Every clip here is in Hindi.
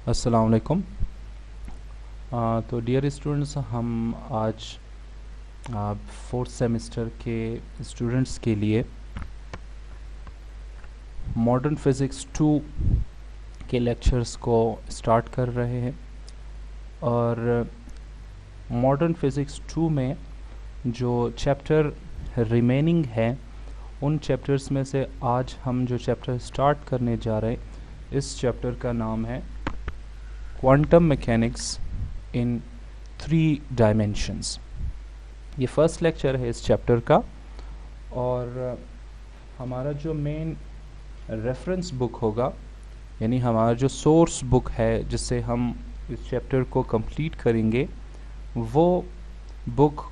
अस्सलाम वालेकुम। तो डियर स्टूडेंट्स, हम आज फोर्थ सेमेस्टर के स्टूडेंट्स के लिए मॉडर्न फिज़िक्स 2 के लेक्चर्स को स्टार्ट कर रहे हैं। और मॉडर्न फिज़िक्स 2 में जो चैप्टर रिमेनिंग है, उन चैप्टर्स में से आज हम जो चैप्टर स्टार्ट करने जा रहे हैं, इस चैप्टर का नाम है क्वांटम मैकेनिक्स इन 3 डायमेंशंस। ये फर्स्ट लेक्चर है इस चैप्टर का। और हमारा जो मेन रेफरेंस बुक होगा, यानी हमारा जो सोर्स बुक है जिससे हम इस चैप्टर को कंप्लीट करेंगे, वो book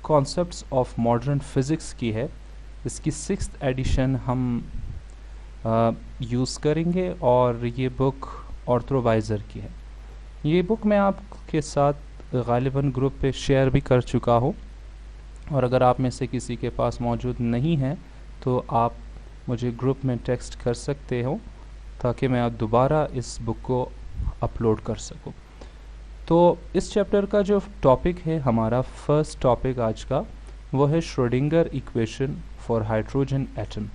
concepts of modern physics की है। इसकी 6th एडिशन हम यूज़ करेंगे और ये बुक ऑर्थोवाइज़र की है। ये बुक मैं आपके साथ गालिबन ग्रुप पे शेयर भी कर चुका हूँ, और अगर आप में से किसी के पास मौजूद नहीं है तो आप मुझे ग्रुप में टेक्स्ट कर सकते हो ताकि मैं दोबारा इस बुक को अपलोड कर सकूँ। तो इस चैप्टर का जो टॉपिक है, हमारा फर्स्ट टॉपिक आज का, वो है Schrodinger equation for hydrogen atom.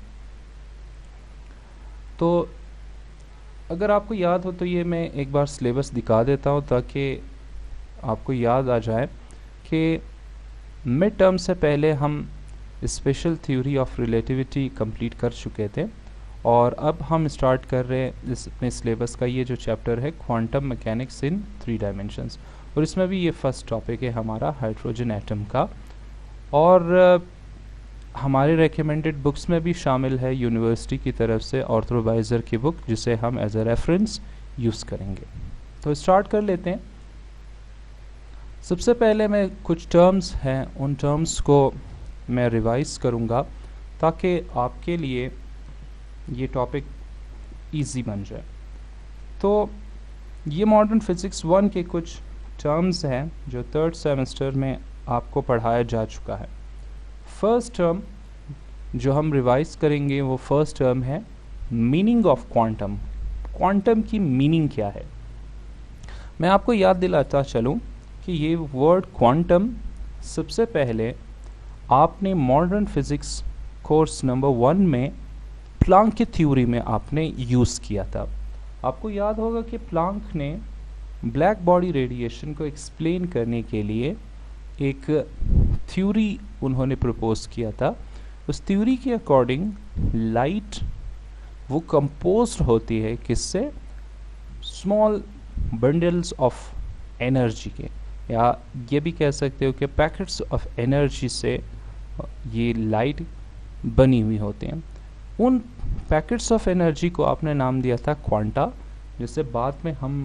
तो अगर आपको याद हो तो ये मैं एक बार सिलेबस दिखा देता हूँ ताकि आपको याद आ जाए कि मिड टर्म से पहले हम special theory of relativity complete कर चुके थे, और अब हम स्टार्ट कर रहे हैं इसमें सिलेबस का ये जो चैप्टर है क्वांटम मैकेनिक्स इन 3 डायमेंशंस। और इसमें भी ये फर्स्ट टॉपिक है हमारा हाइड्रोजन एटम का। और हमारे रेकमेंडेड बुक्स में भी शामिल है यूनिवर्सिटी की तरफ से ऑर्थोवाइज़र की बुक, जिसे हम एज ए रेफरेंस यूज़ करेंगे। तो स्टार्ट कर लेते हैं। सबसे पहले मैं कुछ टर्म्स हैं, उन टर्म्स को मैं रिवाइज करूंगा ताकि आपके लिए ये टॉपिक इजी बन जाए। तो ये मॉडर्न फिज़िक्स 1 के कुछ टर्म्स हैं जो 3rd सेमेस्टर में आपको पढ़ाया जा चुका है। फर्स्ट टर्म जो हम रिवाइज करेंगे वो फर्स्ट टर्म है मीनिंग ऑफ क्वांटम। क्वांटम की मीनिंग क्या है? मैं आपको याद दिलाता चलूं कि ये वर्ड क्वांटम सबसे पहले आपने मॉडर्न फिज़िक्स कोर्स नंबर 1 में प्लांक की थ्योरी में आपने यूज़ किया था। आपको याद होगा कि प्लांक ने ब्लैक बॉडी रेडिएशन को एक्सप्लेन करने के लिए एक थ्योरी उन्होंने प्रपोज किया था। उस थ्योरी के अकॉर्डिंग लाइट वो कंपोज्ड होती है किससे? स्मॉल बंडल्स ऑफ एनर्जी के, या ये भी कह सकते हो कि पैकेट्स ऑफ एनर्जी से ये लाइट बनी हुई होते हैं। उन पैकेट्स ऑफ एनर्जी को आपने नाम दिया था क्वांटा, जिसे बाद में हम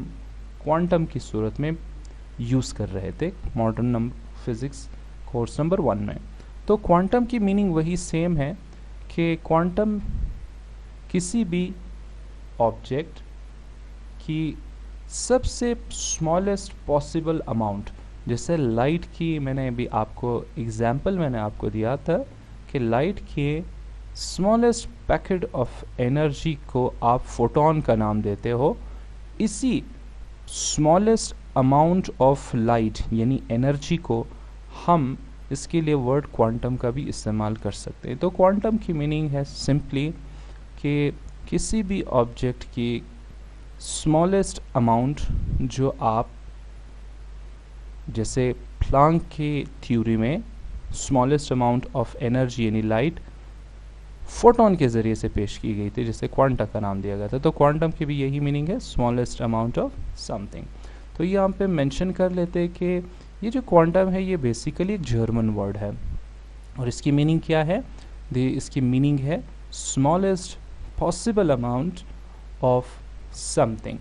क्वांटम की सूरत में यूज़ कर रहे थे मॉडर्न फिज़िक्स कोर्स नंबर 1 में। तो क्वांटम की मीनिंग वही सेम है कि क्वांटम किसी भी ऑब्जेक्ट की सबसे स्मॉलेस्ट पॉसिबल अमाउंट, जैसे लाइट की मैंने अभी आपको एग्जाम्पल मैंने आपको दिया था कि लाइट के स्मॉलेस्ट पैकेट ऑफ एनर्जी को आप फोटोन का नाम देते हो। इसी स्मॉलेस्ट अमाउंट ऑफ लाइट यानी एनर्जी को हम इसके लिए वर्ड क्वांटम का भी इस्तेमाल कर सकते हैं। तो क्वांटम की मीनिंग है सिंपली कि किसी भी ऑब्जेक्ट की स्मॉलेस्ट अमाउंट जो आप, जैसे प्लांक की थ्योरी में स्मॉलेस्ट अमाउंट ऑफ एनर्जी यानी लाइट फोटोन के ज़रिए से पेश की गई थी, जिसे क्वांटा का नाम दिया गया था। तो क्वांटम की भी यही मीनिंग है, स्मॉलेस्ट अमाउंट ऑफ समथिंग। तो ये यहाँ पे मेंशन कर लेते हैं कि ये जो क्वांटम है ये बेसिकली एक जर्मन वर्ड है, और इसकी मीनिंग क्या है? इसकी मीनिंग है smallest possible amount of something.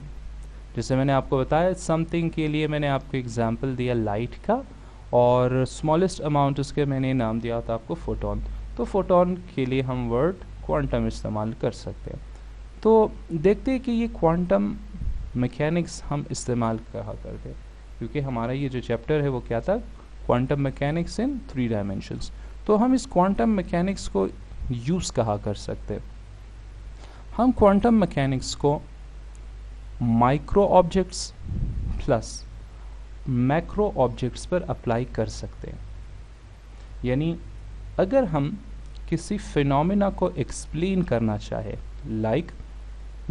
जैसे मैंने आपको बताया, समथिंग के लिए मैंने आपको एग्जांपल दिया लाइट का, और स्मॉलेस्ट अमाउंट उसके मैंने नाम दिया था आपको फोटोन। तो फोटोन के लिए हम वर्ड क्वांटम इस्तेमाल कर सकते हैं। तो देखते हैं कि ये क्वांटम मैकेनिक्स हम इस्तेमाल कहाँ करते हैं, क्योंकि हमारा ये जो चैप्टर है वो क्या था? क्वांटम मैकेनिक्स इन 3 डायमेंशंस। तो हम इस क्वांटम मैकेनिक्स को यूज़ कहाँ कर सकते हैं? हम क्वांटम मैकेनिक्स को micro objects plus macro objects पर अप्लाई कर सकते हैं। यानी अगर हम किसी फिनोमेना को एक्सप्लेन करना चाहे, लाइक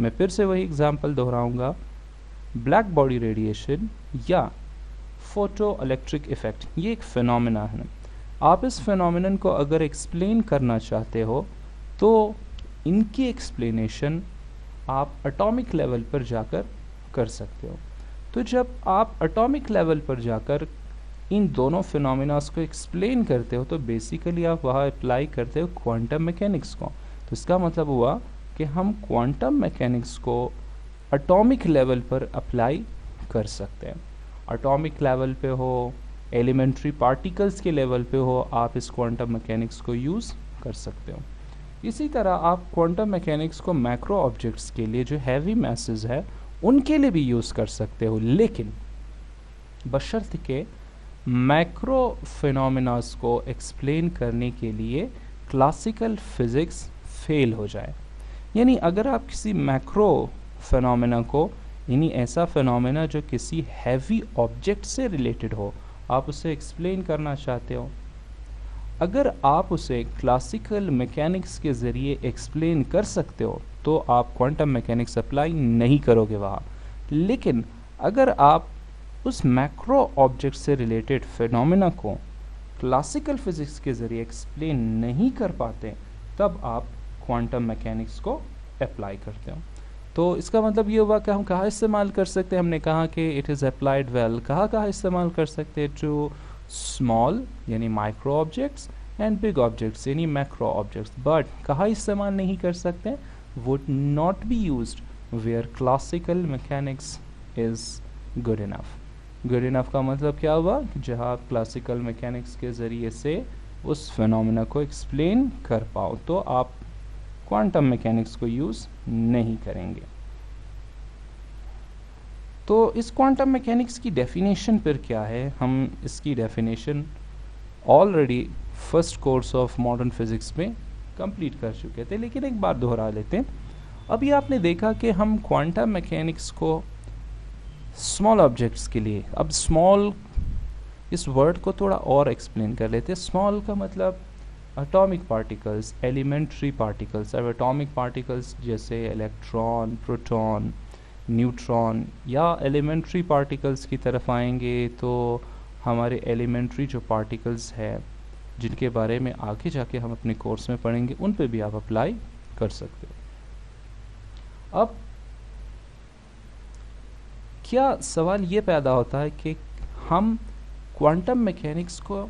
मैं फिर से वही एग्जांपल दोहराऊंगा, ब्लैक बॉडी रेडिएशन या फोटो इलेक्ट्रिक इफेक्ट, ये एक फिनोमेना है। आप इस फिनोमेनन को अगर एक्सप्लेन करना चाहते हो तो इनकी एक्सप्लेनेशन आप एटॉमिक लेवल पर जाकर कर सकते हो। तो जब आप एटॉमिक लेवल पर जाकर इन दोनों फिनोमेनास को एक्सप्लेन करते हो तो बेसिकली आप वहाँ अप्लाई करते हो क्वांटम मैकेनिक्स को। तो इसका मतलब हुआ कि हम क्वांटम मैकेनिक्स को एटॉमिक लेवल पर अप्लाई कर सकते हैं। एटॉमिक लेवल पे हो, एलिमेंट्री पार्टिकल्स के लेवल पे हो, आप इस क्वांटम मैकेनिक्स को यूज़ कर सकते हो। इसी तरह आप क्वांटम मैकेनिक्स को मैक्रो ऑब्जेक्ट्स के लिए, जो हैवी मैसेज है, उनके लिए भी यूज़ कर सकते हो, लेकिन बशर्ते के मैक्रो फिनोमेनास को एक्सप्लेन करने के लिए क्लासिकल फिज़िक्स फेल हो जाए। यानी अगर आप किसी मैक्रो फिनोमेना को, यानी ऐसा फिनोमेना जो किसी हैवी ऑब्जेक्ट से रिलेटेड हो, आप उसे एक्सप्लेन करना चाहते हो, अगर आप उसे क्लासिकल मैकेनिक्स के ज़रिए एक्सप्लेन कर सकते हो तो आप क्वांटम मैकेनिक्स अप्लाई नहीं करोगे वहाँ। लेकिन अगर आप उस मैक्रो ऑब्जेक्ट से रिलेटेड फिनोमेना को क्लासिकल फिज़िक्स के ज़रिए एक्सप्लेन नहीं कर पाते, तब आप क्वांटम मैकेनिक्स को अप्लाई करते हो। तो इसका मतलब ये हुआ कि हम कहाँ इस्तेमाल कर सकते हैं। हमने कहा कि इट इज़ अप्लाइड वेल, कहाँ इस्तेमाल कर सकते हैं, टू स्मॉल यानी micro objects and big objects यानी मैक्रो ऑब्जेक्ट्स। बट कहाँ इस्तेमाल नहीं कर सकते, would not be used where classical mechanics is good enough. Good enough का मतलब क्या हुआ, जहाँ आप क्लासिकल मैकेनिक्स के ज़रिए से उस फिनोमेना को एक्सप्लेन कर पाओ तो आप क्वांटम मैकेनिक्स को यूज़ नहीं करेंगे। तो इस क्वांटम मैकेनिक्स की डेफिनेशन पर क्या है, हम इसकी definition already first course of modern physics में कंप्लीट कर चुके थे, लेकिन एक बार दोहरा लेते हैं। अभी आपने देखा कि हम क्वांटम मैकेनिक्स को स्मॉल ऑब्जेक्ट्स के लिए, अब स्मॉल इस वर्ड को थोड़ा और एक्सप्लेन कर लेते हैं। स्मॉल का मतलब एटॉमिक पार्टिकल्स, एलिमेंट्री पार्टिकल्स। अब एटॉमिक पार्टिकल्स जैसे इलेक्ट्रॉन, प्रोटॉन, न्यूट्रॉन, या एलिमेंट्री पार्टिकल्स की तरफ आएंगे तो हमारे एलिमेंट्री जो पार्टिकल्स हैं जिनके बारे में आगे जाके हम अपने कोर्स में पढ़ेंगे, उन पे भी आप अप्लाई कर सकते हो। अब क्या सवाल ये पैदा होता है कि हम क्वांटम मैकेनिक्स को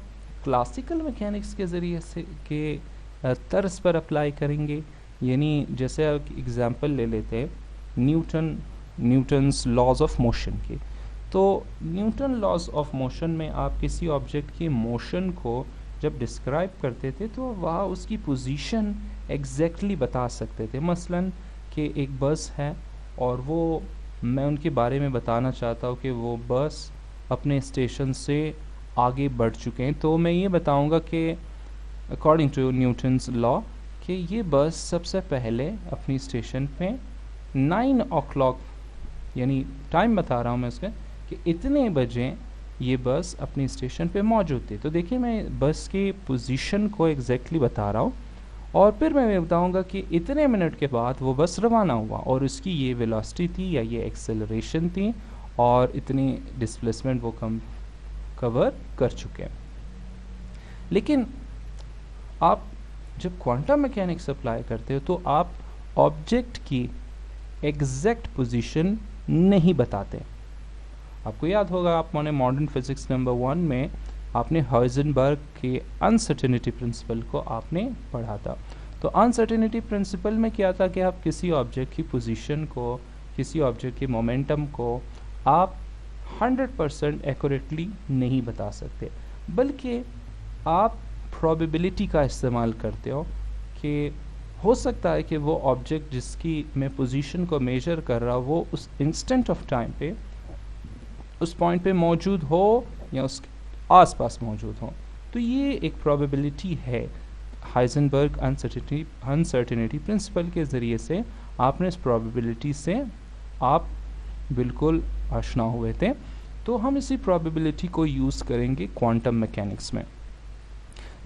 क्लासिकल मैकेनिक्स के ज़रिए से के तर्ज पर अप्लाई करेंगे। यानी जैसे एग्जांपल ले लेते हैं न्यूटन्स लॉज ऑफ मोशन के। तो न्यूटन लॉज ऑफ मोशन में आप किसी ऑब्जेक्ट के मोशन को जब डिस्क्राइब करते थे तो वहाँ उसकी पोजीशन एग्जैक्टली बता सकते थे। मसलन कि एक बस है और वो, मैं उनके बारे में बताना चाहता हूँ कि वो बस अपने स्टेशन से आगे बढ़ चुके हैं, तो मैं ये बताऊँगा कि अकॉर्डिंग टू न्यूटन्स लॉ कि ये बस सबसे पहले अपनी स्टेशन पे 9 o'clock, यानी टाइम बता रहा हूँ मैं उसका कि इतने बजे ये बस अपनी स्टेशन पे मौजूद थी। तो देखिए मैं बस की पोजीशन को एग्जैक्टली बता रहा हूँ और फिर मैं बताऊंगा कि इतने मिनट के बाद वो बस रवाना हुआ और उसकी ये वेलोसिटी थी या ये एक्सेलरेशन थी और इतनी डिस्प्लेसमेंट वो कवर कर चुके हैं। लेकिन आप जब क्वांटम मैकेनिक्स अप्लाई करते हो तो आप ऑब्जेक्ट की एग्जैक्ट पोजीशन नहीं बताते। आपको याद होगा, आपने मॉडर्न फिजिक्स नंबर 1 में आपने हाइजेनबर्ग के अनसर्टेनिटी प्रिंसिपल को आपने पढ़ा था। तो अनसर्टेनिटी प्रिंसिपल में क्या था कि आप किसी ऑब्जेक्ट की पोजीशन को, किसी ऑब्जेक्ट के मोमेंटम को आप 100% एक्यूरेटली नहीं बता सकते, बल्कि आप प्रोबेबिलिटी का इस्तेमाल करते हो कि हो सकता है कि वो ऑब्जेक्ट जिसकी मैं पोजीशन को मेजर कर रहा हूँ वो उस इंस्टेंट ऑफ टाइम पे उस पॉइंट पे मौजूद हो या उसके आसपास मौजूद हो। तो ये एक प्रोबेबिलिटी है। हाइजेनबर्ग अनसर्टेनिटी प्रिंसिपल के ज़रिए से आपने इस प्रोबेबिलिटी से आप बिल्कुल आशना हुए थे। तो हम इसी प्रोबेबिलिटी को यूज़ करेंगे क्वांटम मैकेनिक्स में।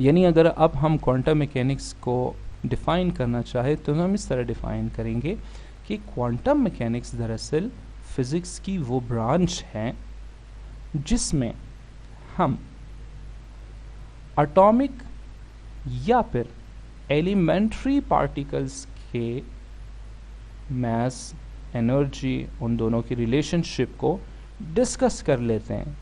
यानी अगर अब हम क्वांटम मैकेनिक्स को डिफ़ाइन करना चाहे तो हम इस तरह डिफ़ाइन करेंगे कि क्वांटम मैकेनिक्स दरअसल फिज़िक्स की वो ब्रांच है जिसमें हम एटॉमिक या फिर एलिमेंट्री पार्टिकल्स के मास, एनर्जी, उन दोनों की रिलेशनशिप को डिस्कस कर लेते हैं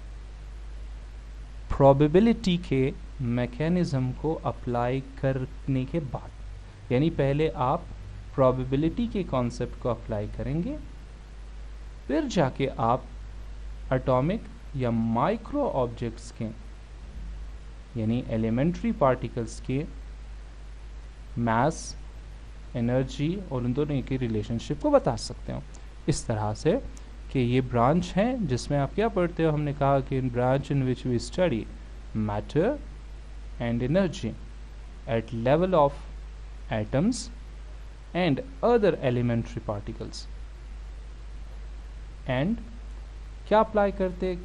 प्रोबेबिलिटी के मैकेनिज़्म को अप्लाई करने के बाद। यानी पहले आप प्रोबेबिलिटी के कॉन्सेप्ट को अप्लाई करेंगे, फिर जाके आप एटॉमिक या माइक्रो ऑब्जेक्ट्स के यानी एलिमेंट्री पार्टिकल्स के मास, एनर्जी और उन दोनों की रिलेशनशिप को बता सकते हो। इस तरह से कि ये ब्रांच है जिसमें आप क्या पढ़ते हो, हमने कहा कि इन branch in which we study matter and energy at level of atoms and other elementary particles. And क्या अप्लाई करते,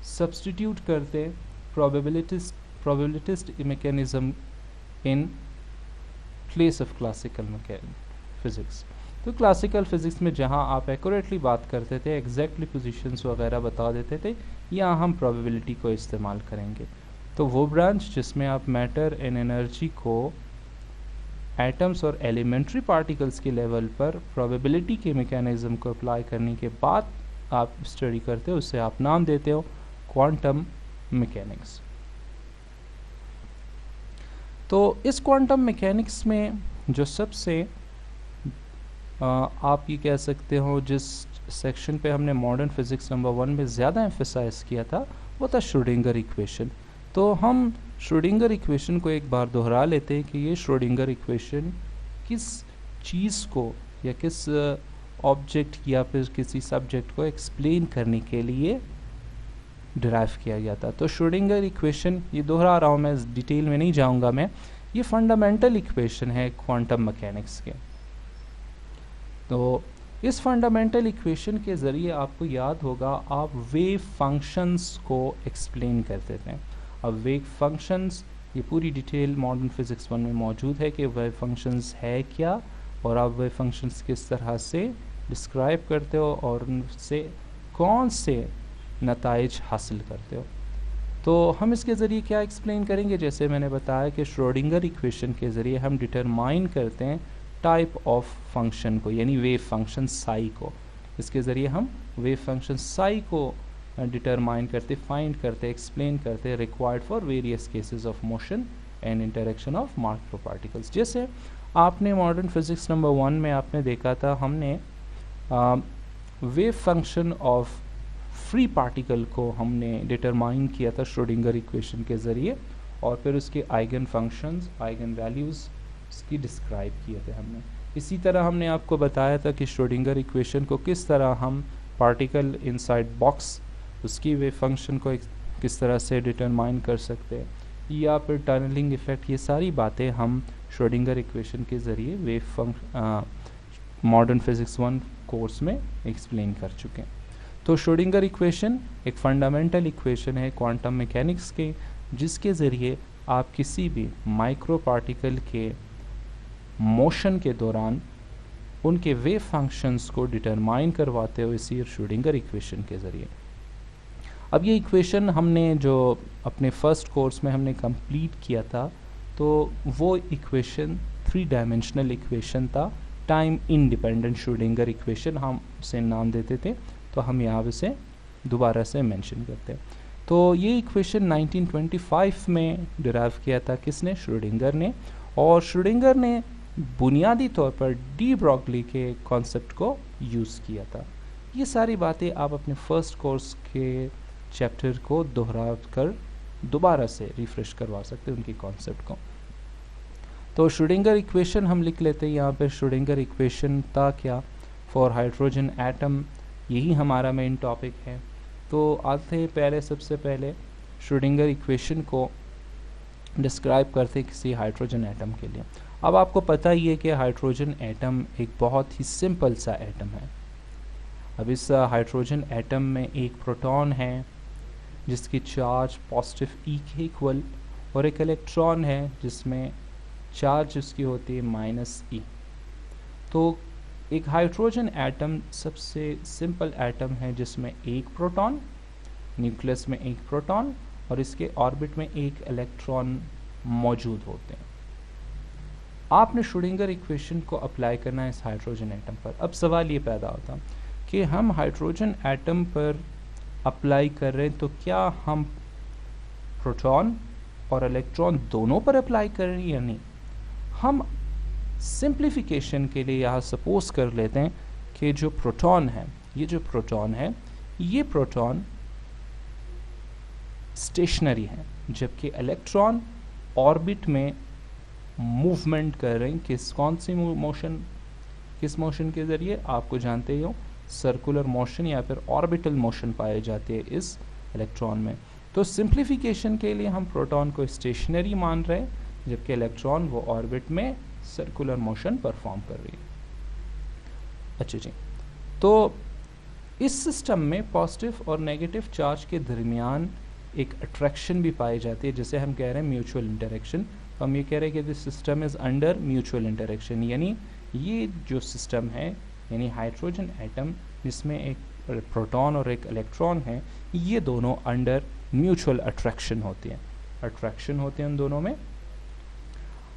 सब्स्टिट्यूट करते probabilistic mechanism in place of classical physics. तो क्लासिकल फिजिक्स में जहां आप एक्यूरेटली बात करते थे, एग्जैक्टली पोजीशंस वगैरह बता देते थे, यहाँ हम प्रोबेबिलिटी को इस्तेमाल करेंगे। तो वो ब्रांच जिसमें आप मैटर एंड एनर्जी को एटम्स और एलिमेंट्री पार्टिकल्स के लेवल पर प्रोबेबिलिटी के मैकेनिज्म को अप्लाई करने के बाद आप स्टडी करते हो, उससे आप नाम देते हो क्वांटम मैकेनिक्स। तो इस क्वांटम मैकेनिक्स में जो सबसे आप ये कह सकते हो जिस सेक्शन पे हमने मॉडर्न फिज़िक्स नंबर 1 में ज़्यादा एम्फेसाइज किया था वो था श्रोडिंगर इक्वेशन। तो हम श्रोडिंगर इक्वेशन को एक बार दोहरा लेते हैं कि ये श्रोडिंगर इक्वेशन किस चीज़ को या किस ऑब्जेक्ट या फिर किसी सब्जेक्ट को एक्सप्लेन करने के लिए डिराइव किया गया था। तो श्रोडिंगर इक्वेशन, ये दोहरा रहा हूँ मैं, डिटेल में नहीं जाऊँगा मैं, ये फंडामेंटल इक्वेशन है क्वांटम मैकेनिक्स के। तो इस फंडामेंटल इक्वेशन के ज़रिए आपको याद होगा आप वेव फंक्शंस को एक्सप्लेन करते थे। अब वेव फंक्शंस, ये पूरी डिटेल मॉडर्न फिज़िक्स 1 में मौजूद है कि वेव फंक्शंस है क्या और आप वेव फंक्शंस किस तरह से डिस्क्राइब करते हो और उनसे कौन से नताइज हासिल करते हो। तो हम इसके ज़रिए क्या एक्सप्लेन करेंगे, जैसे मैंने बताया कि श्रोडिंगर इक्वेशन के ज़रिए हम डिटरमाइन करते हैं टाइप ऑफ फंक्शन को, यानी वेव फंक्शन साई को। इसके ज़रिए हम वेव फंक्शन साई को डिटरमाइन करते, फाइंड करते, एक्सप्लेन करते, required for various cases of motion and interaction of micro particles. जैसे आपने मॉडर्न फिज़िक्स नंबर 1 में आपने देखा था, हमने wave function of free particle को हमने डिटरमाइन किया था श्रोडिंगर इक्वेशन के ज़रिए और फिर उसके आइगन फंक्शंस, आइगन वैल्यूज़ की डिस्क्राइब किए थे हमने। इसी तरह हमने आपको बताया था कि श्रोडिंगर इक्वेशन को किस तरह हम पार्टिकल इनसाइड बॉक्स, उसकी वेव फंक्शन को किस तरह से डिटरमाइन कर सकते हैं, या फिर टनलिंग इफ़ेक्ट, ये सारी बातें हम श्रोडिंगर इक्वेशन के ज़रिए मॉडर्न फिज़िक्स 1 कोर्स में एक्सप्लेन कर चुके हैं। तो श्रोडिंगर इक्वेशन एक फंडामेंटल इक्वेशन है क्वांटम मैकेनिक्स के, जिसके ज़रिए आप किसी भी माइक्रो पार्टिकल के मोशन के दौरान उनके वेव फंक्शंस को डिटरमाइन करवाते हो इसी श्रोडिंगर इक्वेशन के ज़रिए। अब ये इक्वेशन हमने जो अपने फर्स्ट कोर्स में हमने कंप्लीट किया था, तो वो इक्वेशन 3 डायमेंशनल इक्वेशन था, टाइम इंडिपेंडेंट श्रोडिंगर इक्वेशन हम उसे नाम देते थे। तो हम यहाँ इसे दोबारा से मेंशन करते हैं। तो ये इक्वेशन 1925 में डिराइव किया था किसने, श्रोडिंगर ने। और श्रोडिंगर ने बुनियादी तौर पर डी ब्रॉगली के कॉन्सेप्ट को यूज़ किया था। ये सारी बातें आप अपने फर्स्ट कोर्स के चैप्टर को दोहरा कर दोबारा से रिफ्रेश करवा सकते हैं उनके कॉन्सेप्ट को। तो श्रोडिंगर इक्वेशन हम लिख लेते हैं यहाँ पे। श्रोडिंगर इक्वेशन था क्या, फॉर हाइड्रोजन एटम, यही हमारा मेन टॉपिक है। तो आते हैं पहले, सबसे पहले श्रोडिंगर इक्वेशन को डिस्क्राइब करते हैं किसी हाइड्रोजन एटम के लिए। अब आपको पता ही है कि हाइड्रोजन एटम एक बहुत ही सिंपल सा एटम है। अब इस हाइड्रोजन एटम में एक प्रोटॉन है जिसकी चार्ज पॉजिटिव ई के इक्वल, और एक इलेक्ट्रॉन है जिसमें चार्ज उसकी होती है माइनस ई। तो एक हाइड्रोजन एटम सबसे सिंपल एटम है जिसमें एक प्रोटॉन, न्यूक्लियस में एक प्रोटॉन और इसके ऑर्बिट में एक इलेक्ट्रॉन मौजूद होते हैं। आपने श्रोडिंगर इक्वेशन को अप्लाई करना है इस हाइड्रोजन एटम पर। अब सवाल ये पैदा होता कि हम हाइड्रोजन एटम पर अप्लाई कर रहे हैं तो क्या हम प्रोटॉन और इलेक्ट्रॉन दोनों पर अप्लाई कर रहे हैं या नहीं। हम सिंप्लीफिकेशन के लिए यहाँ सपोज कर लेते हैं कि जो प्रोटॉन है, ये जो प्रोटॉन है, ये प्रोटॉन स्टेशनरी है, जबकि इलेक्ट्रॉन ऑर्बिट में मूवमेंट कर रहे हैं। कौन सी मोशन, किस मोशन के ज़रिए, आपको जानते ही हो, सर्कुलर मोशन या फिर ऑर्बिटल मोशन पाए जाते हैं इस इलेक्ट्रॉन में। तो सिंप्लीफिकेशन के लिए हम प्रोटॉन को स्टेशनरी मान रहे हैं, जबकि इलेक्ट्रॉन वो ऑर्बिट में सर्कुलर मोशन परफॉर्म कर रही है। अच्छा जी, तो इस सिस्टम में पॉजिटिव और नेगेटिव चार्ज के दरमियान एक अट्रैक्शन भी पाई जाती है, जिसे हम कह रहे हैं म्यूचुअल इंटरेक्शन। तो हम ये कह रहे हैं कि this system is under mutual interaction, यानी ये जो सिस्टम है, यानी हाइड्रोजन एटम जिसमें एक प्रोटॉन और एक इलेक्ट्रॉन है, ये दोनों अंडर म्यूचुअल अट्रैक्शन होती है, अट्रैक्शन होते हैं उन दोनों में।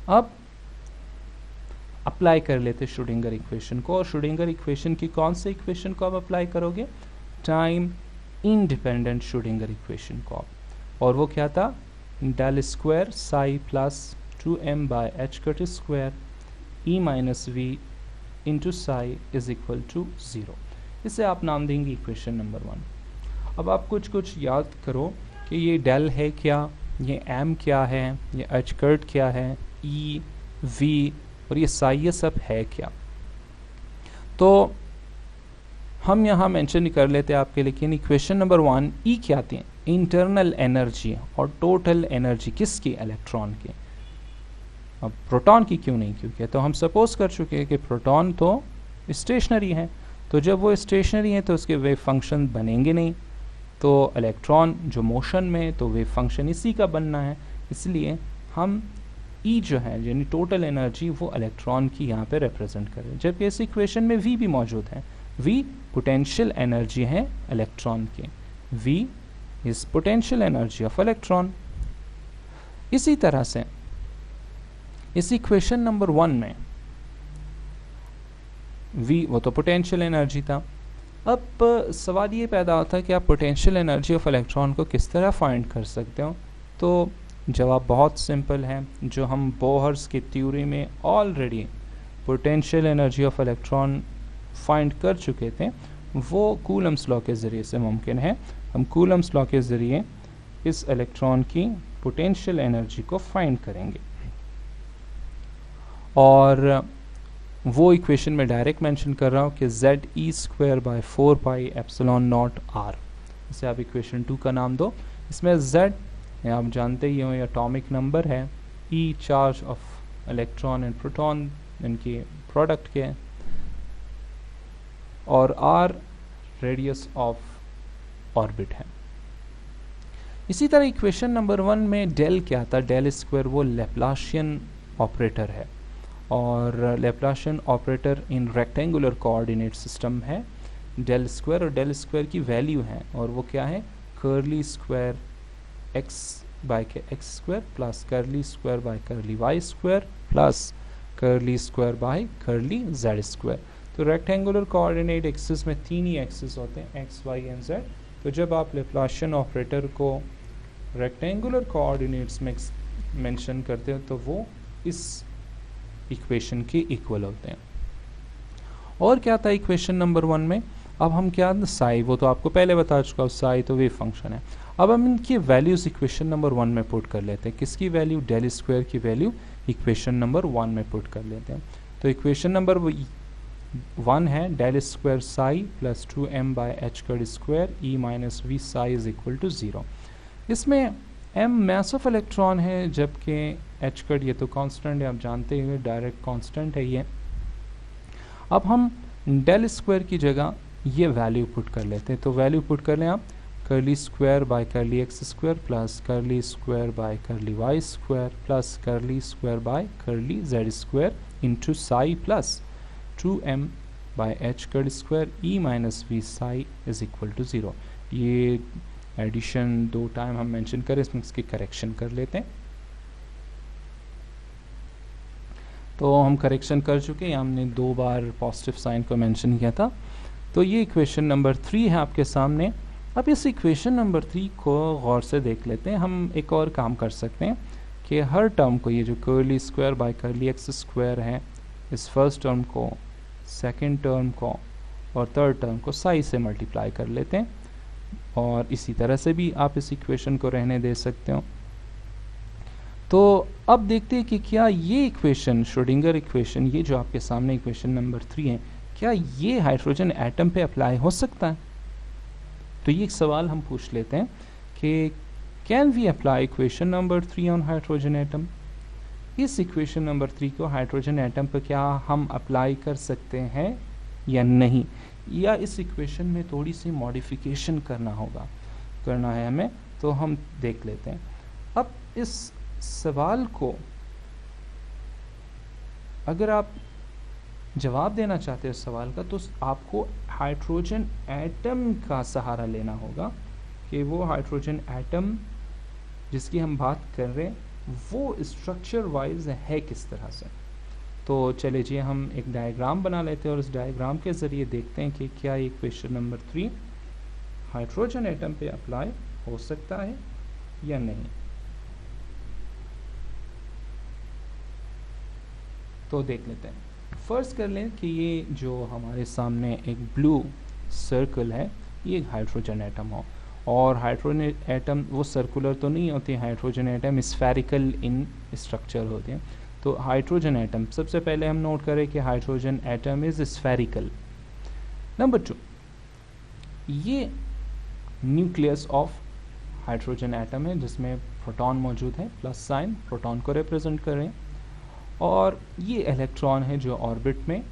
अब अप्लाई कर लेते श्रोडिंगर इक्वेशन को, और श्रोडिंगर इक्वेशन की कौन से इक्वेशन को आप अप्लाई करोगे, टाइम इंडिपेंडेंट श्रोडिंगर इक्वेशन को। और वो क्या था, del square psi plus 2m by h cut square E minus V into psi is equal to 0। इसे आप नाम देंगे इक्वेशन नंबर 1। अब आप कुछ याद करो कि ये डेल है क्या, ये m क्या है, ये एच कट क्या है, ई वी और ये साई, ये सब है क्या। तो हम यहाँ मेंशन कर लेते हैं आपके, लेकिन इक्वेशन नंबर 1 ई क्या आती है, इंटरनल एनर्जी और टोटल एनर्जी किसकी, इलेक्ट्रॉन की। अब प्रोटॉन की क्यों नहीं, क्योंकि तो हम सपोज कर चुके हैं कि प्रोटॉन तो स्टेशनरी है, तो जब वो स्टेशनरी है तो उसके वेव फंक्शन बनेंगे नहीं, तो इलेक्ट्रॉन जो मोशन में, तो वेव फंक्शन इसी का बनना है। इसलिए हम ई जो है यानी टोटल एनर्जी वो इलेक्ट्रॉन की यहाँ पे रिप्रेजेंट करें, जबकि इस इक्वेशन में वी भी मौजूद है। वी पोटेंशियल एनर्जी है इलेक्ट्रॉन की, V is potential energy of electron. इसी तरह से इस इक्वेशन नंबर 1 में वी वो तो पोटेंशियल एनर्जी था। अब सवाल ये पैदा होता है कि आप पोटेंशियल एनर्जी ऑफ इलेक्ट्रॉन को किस तरह फाइंड कर सकते हो। तो जवाब बहुत सिंपल है, जो हम बोहर्स की थ्योरी में already potential energy of electron find कर चुके थे, वो कूलम्स लॉ के ज़रिए से मुमकिन है। हम कूलम्स लॉ के ज़रिए इस इलेक्ट्रॉन की पोटेंशियल एनर्जी को फाइंड करेंगे, और वो इक्वेशन में डायरेक्ट मेंशन कर रहा हूँ कि ZE² by 4 pi epsilon naught R। इसे आप इक्वेशन 2 का नाम दो। इसमें Z आप जानते ही हो ये एटॉमिक नंबर है, E charge of electron and proton इनकी प्रोडक्ट के, और R रेडियस ऑफ ऑर्बिट है। इसी तरह इक्वेशन नंबर 1 में डेल क्या था, डेल स्क्वायर वो लैप्लाशियन ऑपरेटर है, और Laplacian operator in rectangular coordinate system है। डेल स्क्वायर और डेल स्क्वायर की वैल्यू है, और वो क्या है, कर्ली स्क्वायर x बाय के x square plus curly square by curly y square plus curly square by curly z square. तो रेक्टेंगुलर कोऑर्डिनेट एक्सिस में 3 ही एक्सिस होते हैं, x, y एंड z। तो जब आप लैप्लाशियन ऑपरेटर को रेक्टेंगुलर कोऑर्डिनेट्स में मेंशन करते हो तो वो इस इक्वेशन के इक्वल होते हैं। और क्या था इक्वेशन नंबर 1 में, अब हम क्या, साई वो तो आपको पहले बता चुका हूँ, साई तो वेव फंक्शन है। अब हम इनकी वैल्यूज इक्वेशन नंबर 1 में पुट कर लेते हैं। किसकी वैल्यू, डेल स्क्वायर की वैल्यू इक्वेशन नंबर 1 में पुट कर लेते हैं। तो इक्वेशन नंबर 1 है del square psi plus 2m by h cut square E minus V psi is equal to 0। इसमें m मास ऑफ इलेक्ट्रॉन है, जबकि एच कट ये तो कांस्टेंट है, आप जानते हुए डायरेक्ट कांस्टेंट है ये। अब हम डेल स्क्वायर की जगह ये वैल्यू पुट कर लेते हैं। तो वैल्यू पुट कर लें आप, curly square by curly x square plus curly square by curly y square plus curly square by curly z square into psi plus 2m by h curl square E minus V psi is equal to 0। ये एडिशन 2 टाइम हम मेंशन करें, इसमें इसकी करेक्शन कर लेते हैं। तो हम करेक्शन कर चुके हैं, हमने 2 बार पॉजिटिव साइन को मेंशन किया था। तो ये इक्वेशन नंबर 3 है आपके सामने। अब इस इक्वेशन नंबर 3 को गौर से देख लेते हैं। हम एक और काम कर सकते हैं कि हर टर्म को, ये जो curly square by curly x square है, इस फर्स्ट टर्म को, सेकंड टर्म को और थर्ड टर्म को साई से मल्टीप्लाई कर लेते हैं। और इसी तरह से भी आप इस इक्वेशन को रहने दे सकते हो। तो अब देखते हैं कि क्या ये इक्वेशन, श्रोडिंगर इक्वेशन, ये जो आपके सामने इक्वेशन नंबर 3 है, क्या ये हाइड्रोजन एटम पे अप्लाई हो सकता है। तो ये एक सवाल हम पूछ लेते हैं कि can we apply equation number 3 on hydrogen atom. इस इक्वेशन नंबर 3 को हाइड्रोजन एटम पर क्या हम अप्लाई कर सकते हैं या नहीं, या इस इक्वेशन में थोड़ी सी मॉडिफिकेशन करना है हमें। तो हम देख लेते हैं। अब इस सवाल को अगर आप जवाब देना चाहते हैं इस सवाल का, तो आपको हाइड्रोजन एटम का सहारा लेना होगा कि वो हाइड्रोजन एटम जिसकी हम बात कर रहे हैं वो स्ट्रक्चर वाइज है किस तरह से। तो चले जी हम एक डायग्राम बना लेते हैं और इस डायग्राम के ज़रिए देखते हैं कि क्या इक्वेशन नंबर 3 हाइड्रोजन एटम पे अप्लाई हो सकता है या नहीं। तो देख लेते हैं। फर्स्ट कर लें कि ये जो हमारे सामने एक ब्लू सर्कल है, ये एक हाइड्रोजन एटम हो, और हाइड्रोजन एटम वो सर्कुलर तो नहीं होती, hydrogen atom spherical in structure होते हैं। तो हाइड्रोजन एटम, सबसे पहले हम नोट करें कि hydrogen atom is spherical. Number 2, ये न्यूक्लियस ऑफ हाइड्रोजन एटम है जिसमें प्रोटॉन मौजूद है, प्लस साइन प्रोटॉन को रिप्रेजेंट कर रहे हैं, और ये इलेक्ट्रॉन है जो ऑर्बिट में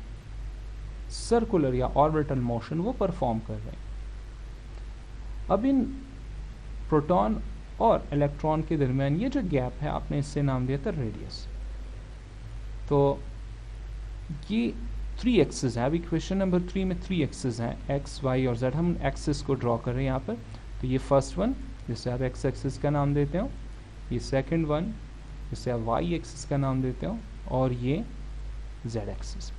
सर्कुलर या ऑर्बिटल मोशन वो परफॉर्म कर रहे हैं। अब इन प्रोटॉन और इलेक्ट्रॉन के दरमियान ये जो गैप है, आपने इससे नाम दिया था रेडियस। तो ये 3 एक्सिस है। अब इक्वेशन नंबर 3 में 3 एक्सिस हैं, एक्स वाई और जेड। हम एक्सिस को ड्रॉ कर रहे हैं यहाँ पर। तो ये फर्स्ट वन जिसे आप एक्स एक्सिस का नाम देते हो, ये सेकंड वन जिसे आप वाई एक्सिस का नाम देते हो, और ये जेड एक्सिस।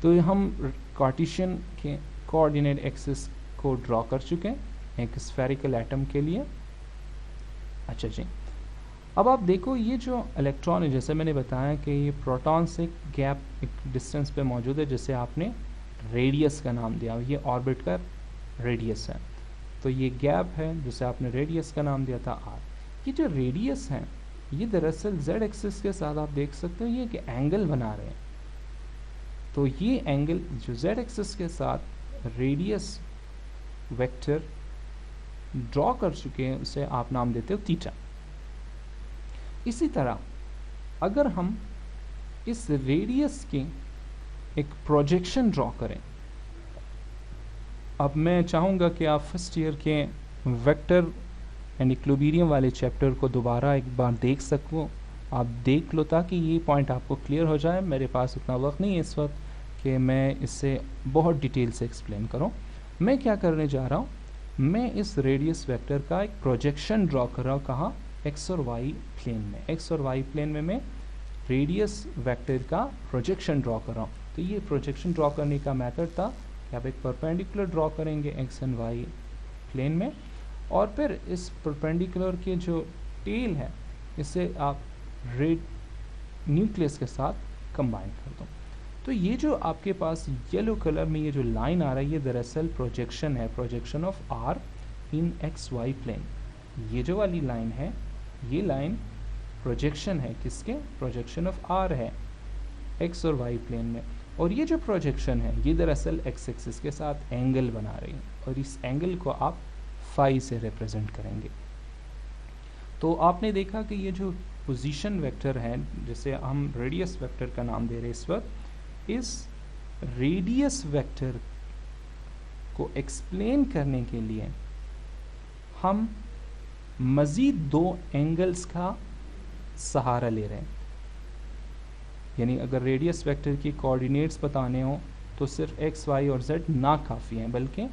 तो हम कार्टेशियन के कोऑर्डिनेट एक्सिस को ड्रॉ कर चुके हैं एक स्फेरिकल एटम के लिए। अच्छा जी, अब आप देखो ये जो इलेक्ट्रॉन है, जैसे मैंने बताया कि ये प्रोटॉन से गैप एक डिस्टेंस पे मौजूद है जिसे आपने रेडियस का नाम दिया, ये ऑर्बिट का रेडियस है। तो ये गैप है जिसे आपने रेडियस का नाम दिया था आर। ये जो रेडियस है ये दरअसल जेड एक्सिस के साथ आप देख सकते हो ये एक एंगल बना रहे हैं। तो ये एंगल जो जेड एक्सिस के साथ रेडियस वेक्टर ड्रॉ कर चुके हैं उसे आप नाम देते हो थीटा। इसी तरह अगर हम इस रेडियस की एक प्रोजेक्शन ड्रॉ करें, अब मैं चाहूँगा कि आप फर्स्ट ईयर के वेक्टर एंड इक्विलिब्रियम वाले चैप्टर को दोबारा एक बार देख सको, आप देख लो ताकि ये पॉइंट आपको क्लियर हो जाए। मेरे पास उतना वक्त नहीं है इस वक्त कि मैं इससे बहुत डिटेल से एक्सप्लेन करूँ। मैं क्या करने जा रहा हूँ, मैं इस रेडियस वेक्टर का एक प्रोजेक्शन ड्रॉ कर रहा हूँ। कहाँ? एक्स और वाई प्लेन में। एक्स और वाई प्लेन में मैं रेडियस वेक्टर का प्रोजेक्शन ड्रॉ कर रहा हूँ। तो ये प्रोजेक्शन ड्रॉ करने का मेथड था कि आप एक परपेंडिकुलर ड्रॉ करेंगे एक्स एंड वाई प्लेन में, और फिर इस परपेंडिकुलर के जो टेल है इसे आप रेड न्यूक्लियस के साथ कंबाइन कर दो। तो ये जो आपके पास येलो कलर में ये जो लाइन आ रहा है ये दरअसल प्रोजेक्शन है, projection of r in x y plane. ये जो वाली लाइन है ये लाइन प्रोजेक्शन है, किसके? प्रोजेक्शन ऑफ आर है एक्स और वाई प्लेन में। और ये जो प्रोजेक्शन है ये दरअसल एक्स एक्सिस के साथ एंगल बना रही है, और इस एंगल को आप फाई से रिप्रेजेंट करेंगे। तो आपने देखा कि ये जो पोजीशन वेक्टर है जिसे हम रेडियस वेक्टर का नाम दे रहे हैं इस वक्त, इस रेडियस वेक्टर को एक्सप्लेन करने के लिए हम मज़ीद दो एंगल्स का सहारा ले रहे हैं। यानी अगर रेडियस वेक्टर की कोऑर्डिनेट्स बताने हो तो सिर्फ एक्स वाई और जेड ना काफ़ी हैं, बल्कि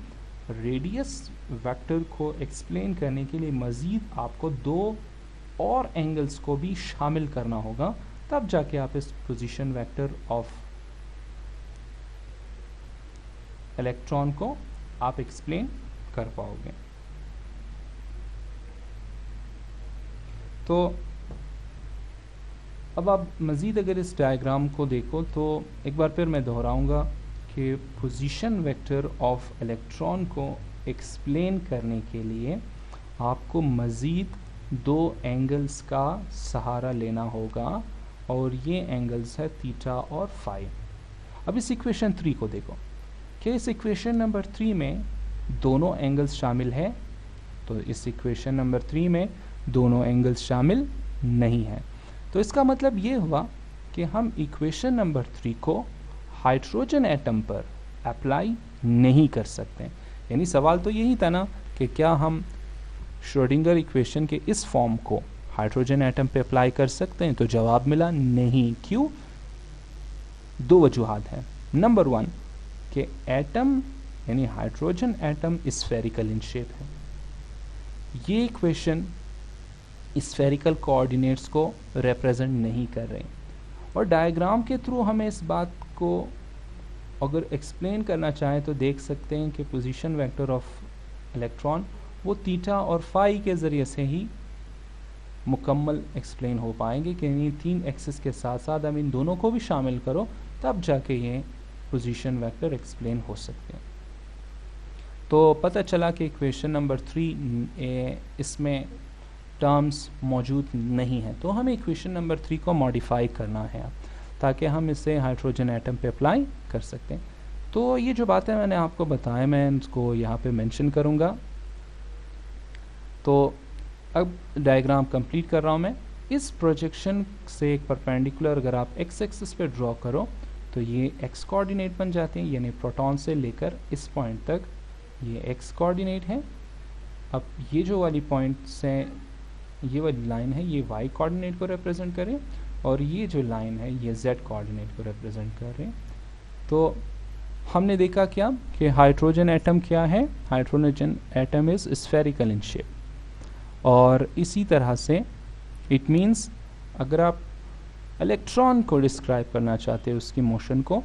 रेडियस वेक्टर को एक्सप्लेन करने के लिए मज़ीद आपको दो और एंगल्स को भी शामिल करना होगा, तब जाके आप इस पोजीशन वेक्टर ऑफ इलेक्ट्रॉन को आप एक्सप्लेन कर पाओगे। तो अब आप मज़ीद अगर इस डायग्राम को देखो तो एक बार फिर मैं दोहराऊंगा कि पोजीशन वेक्टर ऑफ इलेक्ट्रॉन को एक्सप्लेन करने के लिए आपको मज़ीद दो एंगल्स का सहारा लेना होगा, और ये एंगल्स है थीटा और फाई। अब इस इक्वेशन 3 को देखो कि इस इक्वेशन नंबर 3 में दोनों एंगल्स शामिल है, तो इस इक्वेशन नंबर 3 में दोनों एंगल्स शामिल नहीं है। तो इसका मतलब ये हुआ कि हम इक्वेशन नंबर 3 को हाइड्रोजन एटम पर अप्लाई नहीं कर सकते। यानी सवाल तो यही था ना कि क्या हम श्रोडिंगर इक्वेशन के इस फॉर्म को हाइड्रोजन एटम पे अप्लाई कर सकते हैं? तो जवाब मिला नहीं। क्यों? दो वजूहात हैं। नंबर 1 कि एटम यानी hydrogen atom spherical in shape है। ये इक्वेशन स्फेरिकल कोऑर्डिनेट्स को रिप्रेजेंट नहीं कर रहे, और डायग्राम के थ्रू हमें इस बात को अगर एक्सप्लेन करना चाहें तो देख सकते हैं कि पोजीशन वेक्टर ऑफ इलेक्ट्रॉन वो थीटा और फाई के ज़रिए से ही मुकम्मल एक्सप्लेन हो पाएंगे कि इन तीन एक्सिस के साथ साथ हम इन दोनों को भी शामिल करो, तब जाके ये पोजीशन वेक्टर एक्सप्लेन हो सकते हैं। तो पता चला कि इक्वेशन नंबर 3 इसमें टर्म्स मौजूद नहीं है, तो हमें इक्वेशन नंबर 3 को मॉडिफाई करना है ताकि हम इसे हाइड्रोजन एटम पे अप्लाई कर सकते हैं। तो ये जो बातें मैंने आपको बताया मैं इसको यहाँ पे मेंशन करूँगा। तो अब डायग्राम कंप्लीट कर रहा हूँ मैं। इस प्रोजेक्शन से एक परपेंडिकुलर अगर आप एक्स एक्सिस पे ड्रॉ करो तो ये एक्स कोऑर्डिनेट बन जाते हैं, यानी प्रोटॉन से लेकर इस पॉइंट तक ये एक्स कोऑर्डिनेट है। अब ये जो वाली पॉइंट से ये वाली लाइन है ये वाई कोऑर्डिनेट को रिप्रेजेंट करे, और ये जो लाइन है ये जेड कोऑर्डिनेट को रिप्रेजेंट कर रहे हैं। तो हमने देखा क्या कि हाइड्रोजन एटम क्या है? Hydrogen atom is spherical in shape, और इसी तरह से इट मीन्स अगर आप इलेक्ट्रॉन को डिस्क्राइब करना चाहते हैं उसकी मोशन को,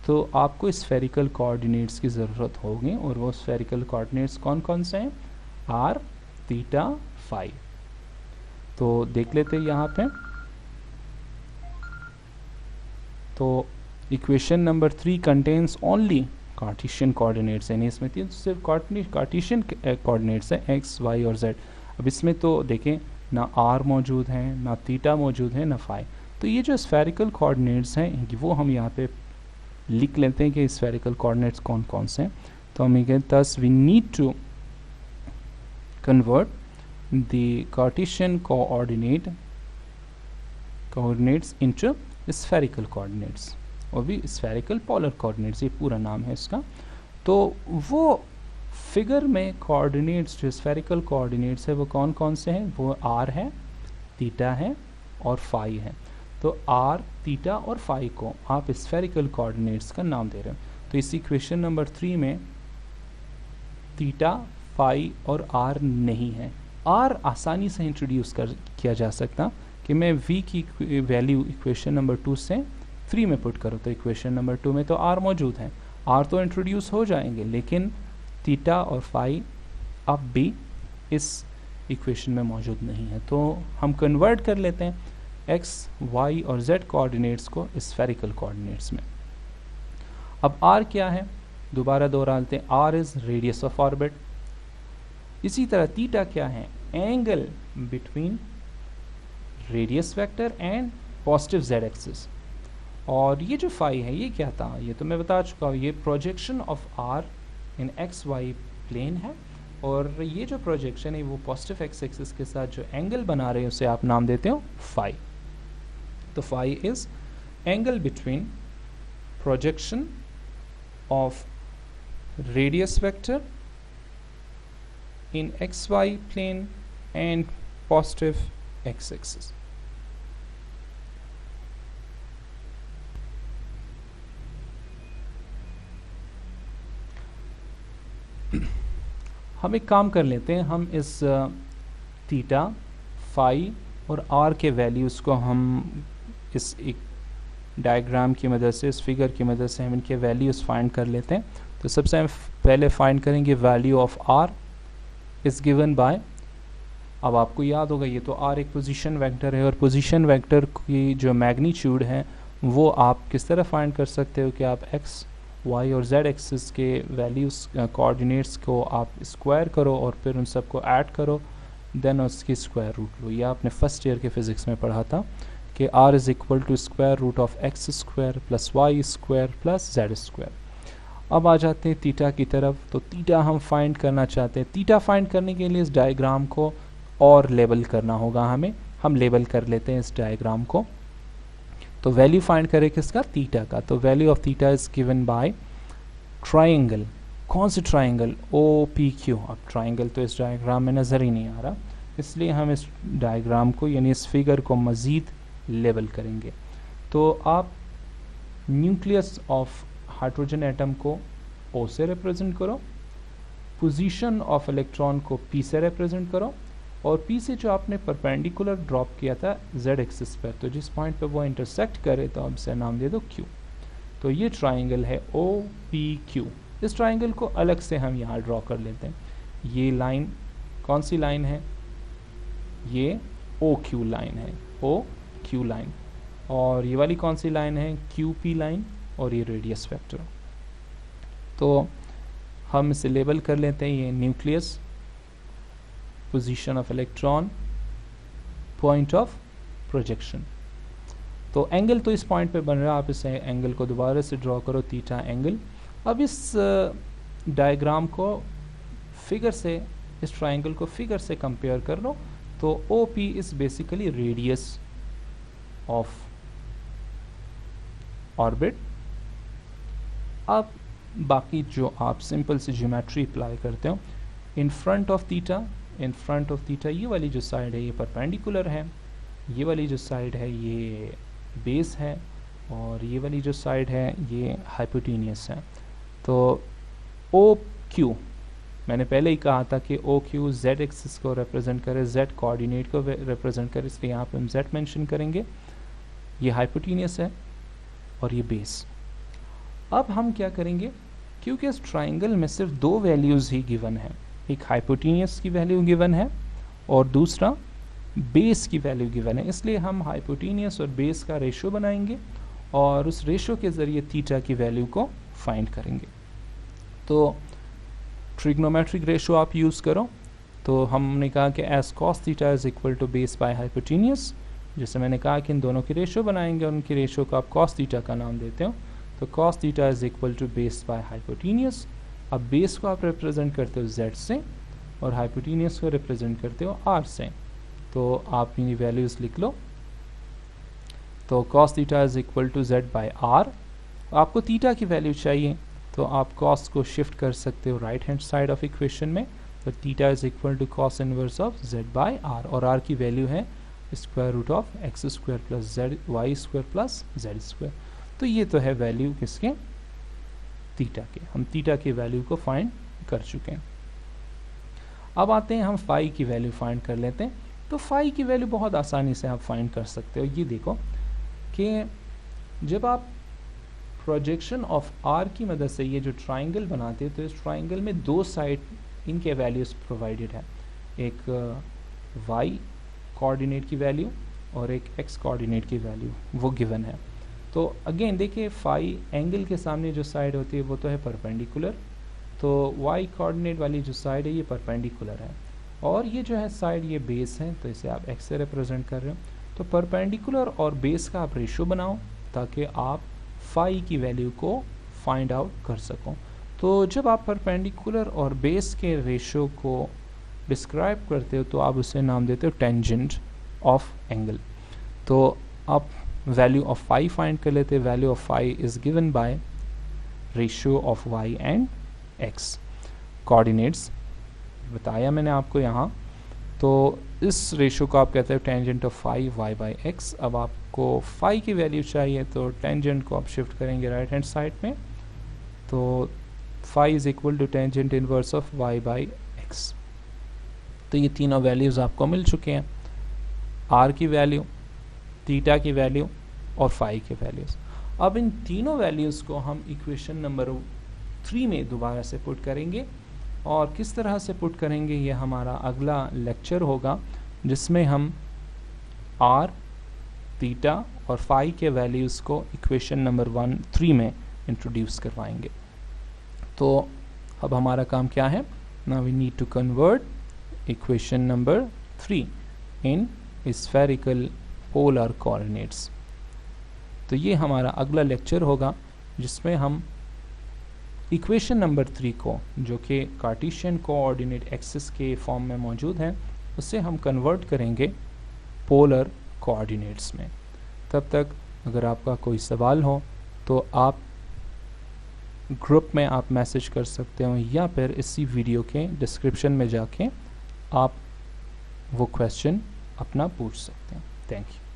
तो आपको स्फेरिकल कोऑर्डिनेट्स की ज़रूरत होगी, और वो स्फेरिकल कोऑर्डिनेट्स कौन कौन से हैं? R, theta, phi. तो देख लेते हैं यहाँ पे। तो equation number 3 contains only Cartesian coordinates, यानी इसमें सिर्फ कार्टेशियन कोऑर्डिनेट्स है एक्स, वाई और जेड। अब इसमें तो देखें ना आर मौजूद है, ना थीटा मौजूद है, ना फाई। तो ये जो स्फेरिकल कोऑर्डिनेट्स हैं वो हम यहाँ पे लिख लेते हैं कि स्फेरिकल कोऑर्डिनेट्स कौन कौन से हैं। तो हम ये thus we need to convert the Cartesian coordinates into spherical coordinates, और भी spherical polar coordinates ये पूरा नाम है इसका। तो वो फिगर में कोऑर्डिनेट्स जो स्फेरिकल कोऑर्डिनेट्स है वो कौन कौन से हैं? वो आर है, थीटा है और फाई है। तो आर, थीटा और फाई को आप स्फेरिकल कोऑर्डिनेट्स का नाम दे रहे हैं। तो इस इक्वेशन नंबर 3 में थीटा, फाई और आर नहीं है। आर आसानी से इंट्रोड्यूस किया जा सकता कि मैं v की वैल्यू इक्वेशन नंबर 2 से 3 में पुट करूँ, तो इक्वेशन नंबर 2 में तो आर मौजूद है, आर तो इंट्रोड्यूस हो जाएंगे, लेकिन थीटा और फाई अब भी इस इक्वेशन में मौजूद नहीं है। तो हम कन्वर्ट कर लेते हैं एक्स, वाई और जेड कोऑर्डिनेट्स को स्फेरिकल कोऑर्डिनेट्स में। अब आर क्या है? दोबारा दोहराते हैं, r is radius of orbit. इसी तरह थीटा क्या है? Angle between radius vector and positive z axis. और ये जो फाई है ये क्या था? ये तो मैं बता चुका हूँ, ये projection of r in x y plane है, और ये जो प्रोजेक्शन है वो पॉजिटिव एक्स एक्सिस के साथ जो एंगल बना रहे हैं उसे आप नाम देते हो फाई। तो phi is angle between projection of radius vector in xy plane and positive x-axis. हम एक काम कर लेते हैं, हम इस थीटा, फाई और आर के वैल्यूज़ को हम इस एक डायग्राम की मदद से, इस फिगर की मदद से हम इनके वैल्यूज़ फाइंड कर लेते हैं। तो सबसे पहले फाइंड करेंगे value of r is given by, अब आपको याद होगा ये तो आर एक पोजीशन वेक्टर है और पोजीशन वेक्टर की जो मैग्नीट्यूड है वो आप किस तरह फाइंड कर सकते हो कि आप एक्स, वाई और जेड एक्सिस के वैल्यूज़ कोऑर्डिनेट्स को आप स्क्वायर करो और फिर उन सबको ऐड करो, देन उसकी स्क्वायर रूट लो। ये आपने फर्स्ट ईयर के फिज़िक्स में पढ़ा था कि r is equal to square root of x square plus y square plus z square. अब आ जाते हैं थीटा की तरफ। तो थीटा हम फाइंड करना चाहते हैं। थीटा फाइंड करने के लिए इस डायग्राम को और लेबल करना होगा हमें, हम लेबल कर लेते हैं इस डायग्राम को। तो वैल्यू फाइंड करें किसका, थीटा का। तो value of theta is given by triangle, कौन सी ट्राइंगल, ओ पी क्यू। अब ट्राइंगल तो इस डायग्राम में नज़र ही नहीं आ रहा, इसलिए हम इस डायग्राम को यानी इस फिगर को मज़ीद लेबल करेंगे। तो आप न्यूक्लियस ऑफ हाइड्रोजन एटम को O से रिप्रेजेंट करो, पोजीशन ऑफ इलेक्ट्रॉन को P से रिप्रेजेंट करो और P से जो आपने परपेंडिकुलर ड्रॉप किया था Z एक्सिस पर, तो जिस पॉइंट पे वो इंटरसेक्ट करे तो आप इसे नाम दे दो Q। तो ये ट्राइंगल है OPQ। इस ट्राइंगल को अलग से हम यहाँ ड्रॉ कर लेते हैं। ये लाइन कौन सी लाइन है, ये OQ लाइन है, OQ लाइन। और ये वाली कौन सी लाइन है, QP लाइन, और ये रेडियस वेक्टर। तो हम इसे लेबल कर लेते हैं, ये nucleus, position of electron, point of projection. तो एंगल तो इस पॉइंट पे बन रहा है, आप इस एंगल को दोबारा से ड्रॉ करो, थीटा एंगल। अब इस डायग्राम को फिगर से, इस ट्राइंगल को फिगर से कंपेयर कर लो। तो OP is basically radius of orbit. अब बाकी जो आप सिंपल सी ज्योमेट्री अप्लाई करते हो, in front of theta, in front of theta ये वाली जो साइड है ये परपेंडिकुलर है, ये वाली जो साइड है ये बेस है, और ये वाली जो साइड है ये हाइपोटेनियस है। तो OQ मैंने पहले ही कहा था कि OQ Z एक्सिस को रिप्रेजेंट करे, Z कोऑर्डिनेट को रिप्रेजेंट करे, इसलिए यहाँ पे हम Z मेंशन करेंगे। ये हाइपोटेनियस है और ये बेस। अब हम क्या करेंगे, क्योंकि इस ट्राइंगल में सिर्फ दो वैल्यूज़ ही गिवन है, एक हाइपोटेनियस की वैल्यू गिवन है और दूसरा बेस की वैल्यू गिवन है, इसलिए हम हाइपोटेनियस और बेस का रेशो बनाएंगे और उस रेशो के ज़रिए थीटा की वैल्यू को फाइंड करेंगे। तो ट्रिग्नोमेट्रिक रेशो आप यूज़ करो। तो हमने कहा कि as cos theta is equal to base by hypotenuse, जैसे मैंने कहा कि इन दोनों की रेशो बनाएंगे और उनकी रेशो को आप कॉस थीटा का नाम देते हो। तो cos theta is equal to base by hypotenuse. अब बेस को आप रिप्रेजेंट करते हो Z से और हाइपोटेनियस को रिप्रेजेंट करते हो R से। तो आप इनकी वैल्यूज़ लिख लो। तो cos theta is equal to Z by R। आपको थीटा की वैल्यू चाहिए तो आप कॉस को शिफ्ट कर सकते हो right hand side of equation में। तो theta is equal to cos inverse of Z by R, और R की वैल्यू है square root of x square plus z y square plus z square. तो ये तो है वैल्यू किसके, थीटा के। हम थीटा की वैल्यू को फाइंड कर चुके हैं। अब आते हैं हम फाई की वैल्यू फाइंड कर लेते हैं। तो फाई की वैल्यू बहुत आसानी से आप फाइंड कर सकते हो। ये देखो कि जब आप प्रोजेक्शन ऑफ आर की मदद से ये जो ट्राइंगल बनाते हैं तो इस ट्राइंगल में दो साइड इनके वैल्यूज प्रोवाइडेड है, एक वाई कोऑर्डिनेट की वैल्यू और एक एक्स कोऑर्डिनेट की वैल्यू वो गिवन है। तो अगेन देखिए फाई एंगल के सामने जो साइड होती है वो तो है परपेंडिकुलर, तो वाई कोऑर्डिनेट वाली जो साइड है ये परपेंडिकुलर है और ये जो है साइड ये बेस है, तो इसे आप एक्स से रिप्रेजेंट कर रहे हो। तो परपेंडिकुलर और बेस का आप रेशो बनाओ ताकि आप फाई की वैल्यू को फाइंड आउट कर सको। तो जब आप परपेंडिकुलर और बेस के रेशो को डिस्क्राइब करते हो तो आप उसे नाम देते हो टेंजेंट ऑफ एंगल। तो आप वैल्यू ऑफ फाई फाइंड कर लेते हैं। Value of phi is given by ratio of y and x coordinates बताया मैंने आपको यहाँ। तो इस रेशो को आप कहते हैं tangent of phi y by x. अब आपको फाई की वैल्यू चाहिए तो टेंजेंट को आप शिफ्ट करेंगे राइट हैंड साइड में, तो phi is equal to tangent inverse of y by x. तो ये तीनों वैल्यूज़ आपको मिल चुके हैं, r की वैल्यू, थीटा की वैल्यू और फाई की वैल्यूज़। अब इन तीनों वैल्यूज़ को हम इक्वेशन नंबर 3 में दोबारा से पुट करेंगे, और किस तरह से पुट करेंगे ये हमारा अगला लेक्चर होगा, जिसमें हम r, थीटा और फाई के वैल्यूज़ को इक्वेशन नंबर 3 में इंट्रोड्यूस करवाएंगे। तो अब हमारा काम क्या है, now we need to convert equation number 3 in spherical polar coordinates. तो ये हमारा अगला लेक्चर होगा, जिसमें हम इक्वेशन नंबर 3 को, जो कि कार्टेशियन कोऑर्डिनेट एक्सिस के फॉर्म में मौजूद है, उसे हम कन्वर्ट करेंगे पोलर कोऑर्डिनेट्स में। तब तक अगर आपका कोई सवाल हो तो आप ग्रुप में आप मैसेज कर सकते हो, या फिर इसी वीडियो के डिस्क्रिप्शन में जाके आप वो क्वेश्चन अपना पूछ सकते हैं। Thank you.